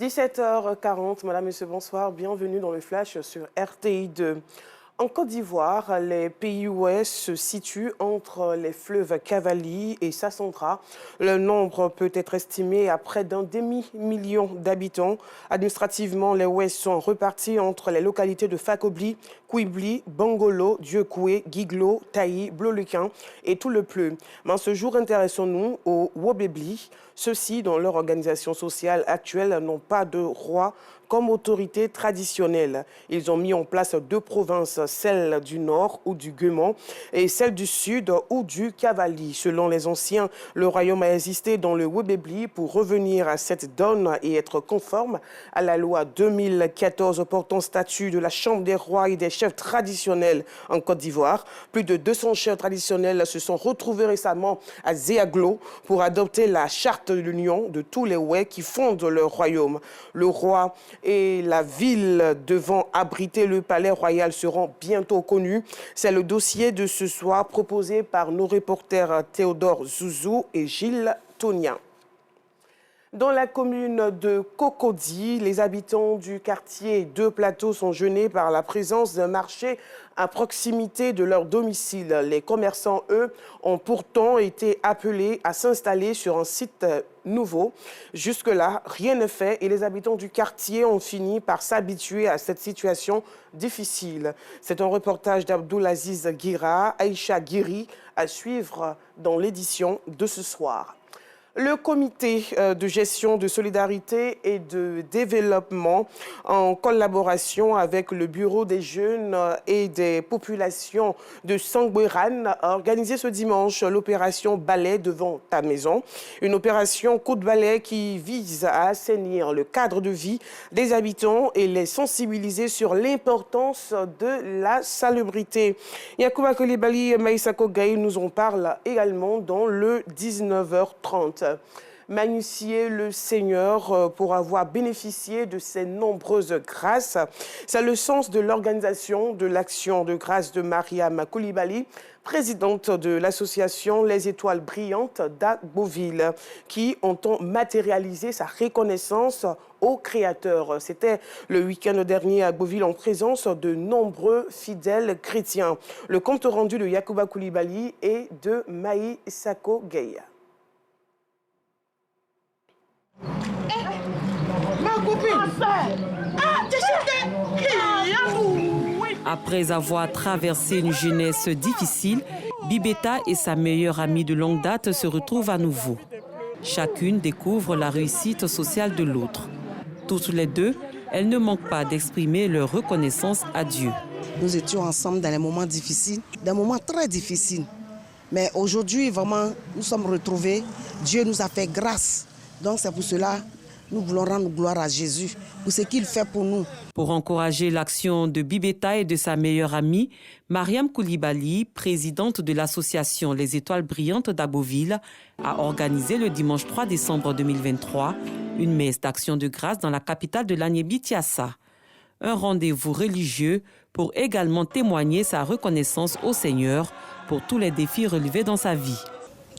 17h40, Madame, Monsieur, bonsoir. Bienvenue dans le Flash sur RTI2. En Côte d'Ivoire, les pays ouest se situent entre les fleuves Cavally et Sassandra. Le nombre peut être estimé à près d'un demi-million d'habitants. Administrativement, les ouest sont repartis entre les localités de Fakobli, Kouibli, Bangolo, Dieucoué, Guiglo, Taï, Bloluquin et tout le Pleu. Mais en ce jour, intéressons-nous aux Wobebli. Ceux-ci, dans leur organisation sociale actuelle, n'ont pas de roi comme autorité traditionnelle. Ils ont mis en place deux provinces, celle du nord ou du Guémon et celle du sud ou du Cavally. Selon les anciens, le royaume a existé dans le Wobebli pour revenir à cette donne et être conforme à la loi 2014 portant statut de la Chambre des rois et des chefs traditionnels en Côte d'Ivoire. Plus de 200 chefs traditionnels se sont retrouvés récemment à Zéaglo pour adopter la charte de l'union de tous les Ouais qui fondent le royaume. Le roi et la ville devant abriter le palais royal seront bientôt connus. C'est le dossier de ce soir proposé par nos reporters Théodore Zouzou et Gilles Tonien. Dans la commune de Cocody, les habitants du quartier Deux Plateaux sont gênés par la présence d'un marché à proximité de leur domicile. Les commerçants, eux, ont pourtant été appelés à s'installer sur un site nouveau. Jusque-là, rien n'est fait et les habitants du quartier ont fini par s'habituer à cette situation difficile. C'est un reportage d'Abdoulaziz Guira, Aïcha Guiri, à suivre dans l'édition de ce soir. Le comité de gestion de solidarité et de développement, en collaboration avec le bureau des jeunes et des populations de Sangbouirane, a organisé ce dimanche l'opération Balai devant ta maison. Une opération coup de balai qui vise à assainir le cadre de vie des habitants et les sensibiliser sur l'importance de la salubrité. Yacouba Coulibaly et Maïssa Kogaï nous en parlent également dans le 19h30. Magnifier le Seigneur pour avoir bénéficié de ses nombreuses grâces. C'est le sens de l'organisation de l'action de grâce de Mariam Coulibaly, présidente de l'association Les Étoiles Brillantes d'Agboville, qui entend matérialiser sa reconnaissance au Créateur. C'était le week-end dernier à Agboville en présence de nombreux fidèles chrétiens. Le compte rendu de Yacouba Coulibaly et de Maï Sako Gueye. Après avoir traversé une jeunesse difficile, Bibeta et sa meilleure amie de longue date se retrouvent à nouveau. Chacune découvre la réussite sociale de l'autre. Toutes les deux, elles ne manquent pas d'exprimer leur reconnaissance à Dieu. Nous étions ensemble dans les moments difficiles, des moments très difficiles. Mais aujourd'hui, vraiment, nous sommes retrouvés. Dieu nous a fait grâce. Donc c'est pour cela nous voulons rendre gloire à Jésus pour ce qu'il fait pour nous. Pour encourager l'action de Bibeta et de sa meilleure amie, Mariam Coulibaly, présidente de l'association Les Étoiles Brillantes d'Agboville, a organisé le dimanche 3 décembre 2023 une messe d'action de grâce dans la capitale de l'Agnébi-Tiassa. Un rendez-vous religieux pour également témoigner sa reconnaissance au Seigneur pour tous les défis relevés dans sa vie.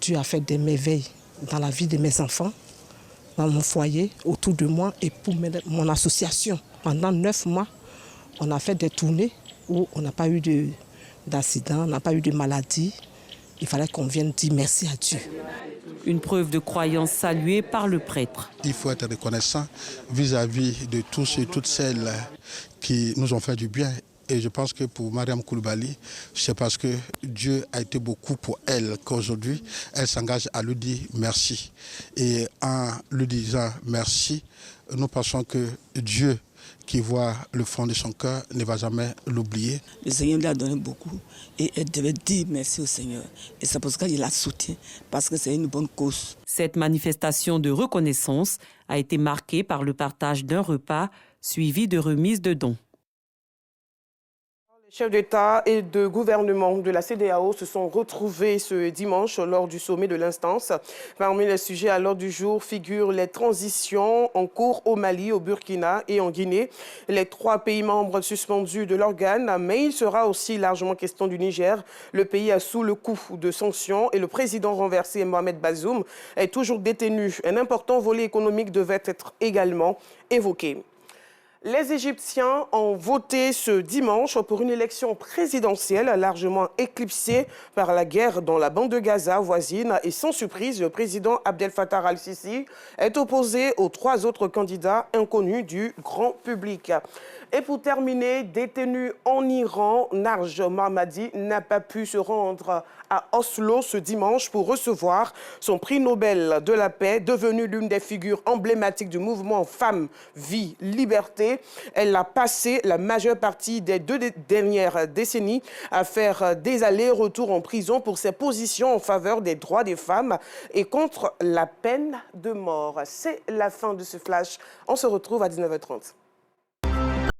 Dieu a fait des merveilles dans la vie de mes enfants, dans mon foyer, autour de moi et pour mon association. Pendant 9 mois, on a fait des tournées où on n'a pas eu d'accident, on n'a pas eu de maladie. Il fallait qu'on vienne dire merci à Dieu. Une preuve de croyance saluée par le prêtre. Il faut être reconnaissant vis-à-vis de tous et toutes celles qui nous ont fait du bien. Et je pense que pour Mariam Coulibaly, c'est parce que Dieu a été beaucoup pour elle qu'aujourd'hui, elle s'engage à lui dire merci. Et en lui disant merci, nous pensons que Dieu, qui voit le fond de son cœur, ne va jamais l'oublier. Le Seigneur lui a donné beaucoup et elle devait dire merci au Seigneur. Et c'est pour ça qu'il la soutient, parce que c'est une bonne cause. Cette manifestation de reconnaissance a été marquée par le partage d'un repas suivi de remises de dons. Chefs d'État et de gouvernement de la CEDEAO se sont retrouvés ce dimanche lors du sommet de l'instance. Parmi les sujets à l'ordre du jour figurent les transitions en cours au Mali, au Burkina et en Guinée, les 3 pays membres suspendus de l'organe, mais il sera aussi largement question du Niger. Le pays est sous le coup de sanctions et le président renversé Mohamed Bazoum est toujours détenu. Un important volet économique devait être également évoqué. Les Égyptiens ont voté ce dimanche pour une élection présidentielle largement éclipsée par la guerre dans la bande de Gaza voisine. Et sans surprise, le président Abdel Fattah al-Sisi est opposé aux 3 autres candidats inconnus du grand public. Et pour terminer, détenu en Iran, Narj Mohammadi n'a pas pu se rendre à Oslo ce dimanche pour recevoir son prix Nobel de la paix, devenue l'une des figures emblématiques du mouvement Femmes, Vie, Liberté. Elle a passé la majeure partie des 2 dernières décennies à faire des allers-retours en prison pour ses positions en faveur des droits des femmes et contre la peine de mort. C'est la fin de ce flash. On se retrouve à 19h30.